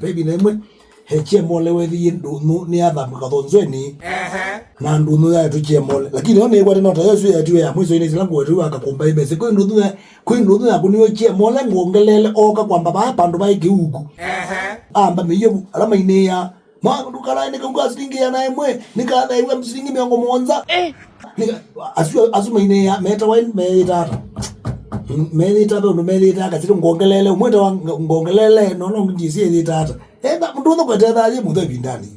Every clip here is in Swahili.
baby nemwe heche mole wethi ndunu ni athamba kathonzweni na ndunu ya tuchie mole lakini one kwa tena tayo ya tiwe ya mwizo ine zilangu wetu akakomba imese kwa ndunu ya kuniyo chie mole ngongelele oka kwamba ba pandu ba ikiugu amba meyebu alama ine ya mangu kala ine kunga silingi ya nae mwe nikana iwe msilingi miongo mwonza nika asuma ine ya meta wine meita pe unumelita kasiri ngongelele umweta wa ngongelele nono njisi editata enda mnduno kweteza ye mudhe bindani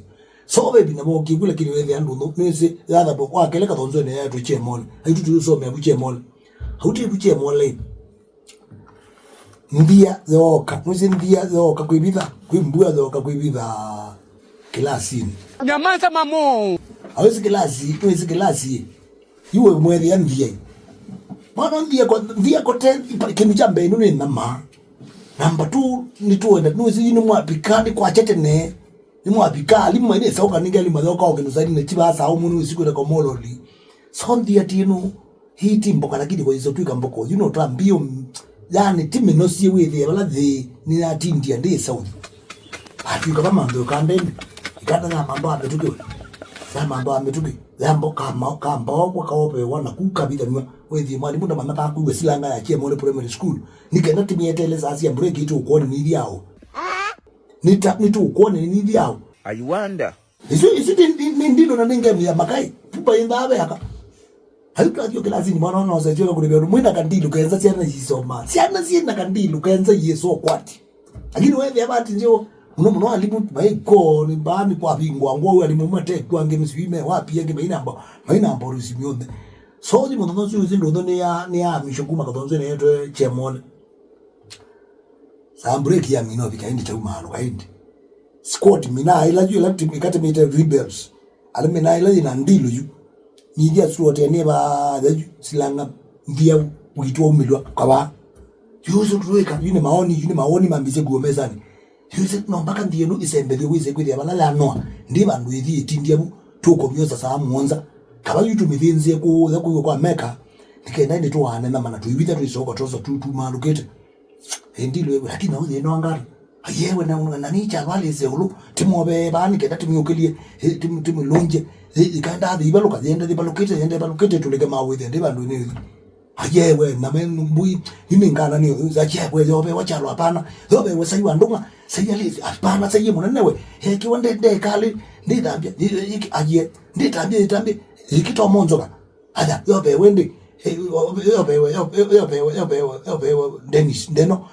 so baby na moki kule kile wewe nduno nisi yada bo kwa kele katonzo ne ya tuchie mole aitu tusome buchie mole hauti buchie mole ndia zoka muzi ndia zoka kuibitha kuimbua zoka kuibitha kilasini nyamaza mamo awezi kilasi iwe mwezi ya ndia mwana ndia ko ten kemi jambe inu ni nama namba 2 ni tuenda nuzi inu mwapikani kwa chete ne ni mwapika limu ine sauka ninga limu zoka ogenusaidi ne chibasa au munu usiku na komololi so ndia tinu hii timboka lakini kwa hizo tuika mboko you know tambio yani timu no si wewe bala the ni na tindia ndi south atuka kama ndo kande ikanda na mambo ametuke na mambo ametuke jambo kama kwa kaope wana kukabida ni wewe mwalimu ndo mama takuwe silanga ya chie mole primary school nikenda timu yetele sasa ya break itu ukoone ni yao nitu ukoone ni yao I wonder isi ndilo na ninge ya makai pupa indabe yaka haluka hiyo klasi ni mwana na wasaidia kulibia mwenda kandilu kaanza siana yisoma siana kandilu kaanza yeso kwati lakini wewe abati ndio unomuno alimu baiko ni bani kwa bingwa ngo alimu mate kwa ngeme swime wapi yake maina ambo rusimyonde so ni mwana nzo ndo ni ya mishokuma kadonzo ne yeto chemone break ya mino bikaindi cha umalo kaindi squad mina ila ju lakti mikate mite rebels alimina ila ina ndilo ju nidia suote ne ba silanga ndia uitwa umilwa kaba yuzo tuweka yune maoni mambise guomezani yuzo no mpaka ndiye no isembele wize kwiri abalala no ndi bandu ethi etindia bu tukomyoza saa muonza kaba yutu mithinze ku kwa meka nikenda ndi tuane na mana tuibita tuisoko tozo tu malukete ndilo lakini nawe no angara ayewe na nicha wale zehulu timobe bani kenda timyokelie timu lonje ikanda dibaluka yende dibalukete tuleke mawithe ndibandu ni ayewe na menumbu iningana ni zachewe yobe wachalo hapana yobe wasaiwa ndunga sayali hapana sayi munenewe kiwande de kali ndidambia aye ndidambia ikito monzoka ada yobe wende yobe Dennis ndeno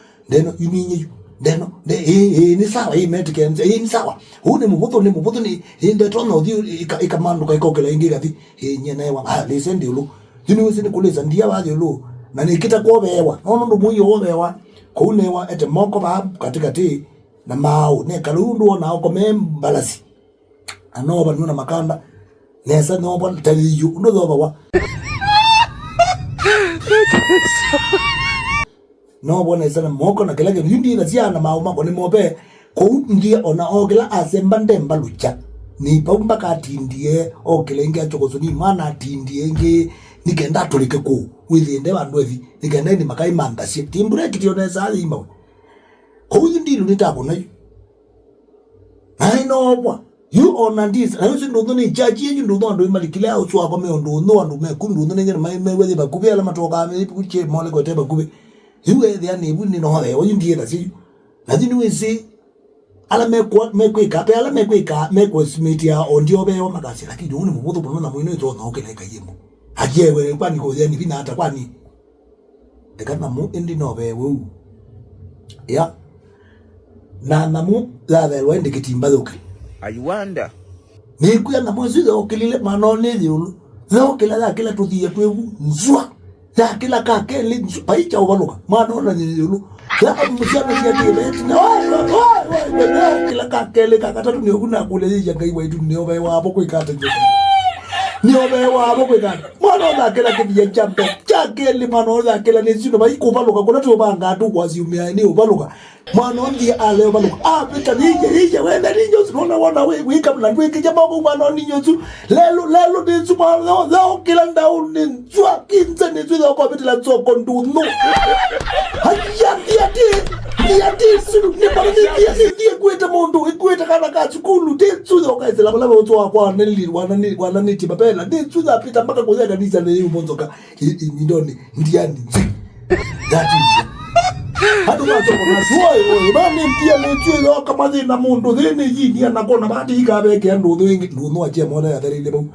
yuninyi ndeno ni sawa hii medikenze ni sawa hune mubutho ni inde tono dio ikamandu kaikokela ingira thi nyene wa listen ndiulu yuni ni kuleza ndia baje lu na nikita kuobewa nono ndo muyo obewa kunewa ete moko ba katikati na mau ne kalundu na okome balasi anoba nuna makanda nesa nobo taliyu ndo doba wa no bona sana moko na kila yindi na siana mauma kone mobe ko ndia ona ogela asemba ndemba lucha ni paumba ka tindie ogela ngia chokozo ni mana tindie nge nikenda tolike ko withinde bandu evi nikenda ni makai manda si timbure kitiona sa ima ko yindi lu nita kona ai no bwa you on this I was ndo ni jaji ndo ndo malikile au swa kwa me ndo me kundu ndo ngene me wezi bakubia la matoka me kuche mole ko te bakube yuwe dia ni buni no he oyin die na si nadini wezi ala mekwe ikape ala mekwe smith ya ondio be o makasi lakini uni mubudo bono na mwino ito na okele kayemo ajewe kwani ko yani bina hata kwani ekana mu indi no be we ya na namu la be wende kitimba doke I wonder ni kuya na mwazi zo kelile manone yulu zo kila kila tudia tu nzwa ya kila kakele paicha obaluka manona yulu ya mshana ya tele na kila kakele kakatatu ni okuna kule yanga iwe tu ni obe wabo kwikata nje ni obe wabo kwikata manona kila kidia champe chakele manona kila ni sino bai kubaluka kuna tu banga tu kwazi umia ni obaluka manondi ale obaluka beta nije wenda ninyo sona wana we kabla ndwe kijama ko manoni nyozu lelo dinzu mano za kila ndau ninzwa kinza ninzwa ko betela tsoko nduno hayati Dia tisu ni para dia kueta mondo kueta kana ka skulu tisu okaise la bala watu wa neli wana niti mapela tisu za pita mpaka kwa kanisa na hiyo monzoka ndoni ndiani that is hadu watu wana suo bani pia letu yo kama na mondo thini yini anakona bati ikabeke ndo thwingi ndo no achia mwana ya tharile bau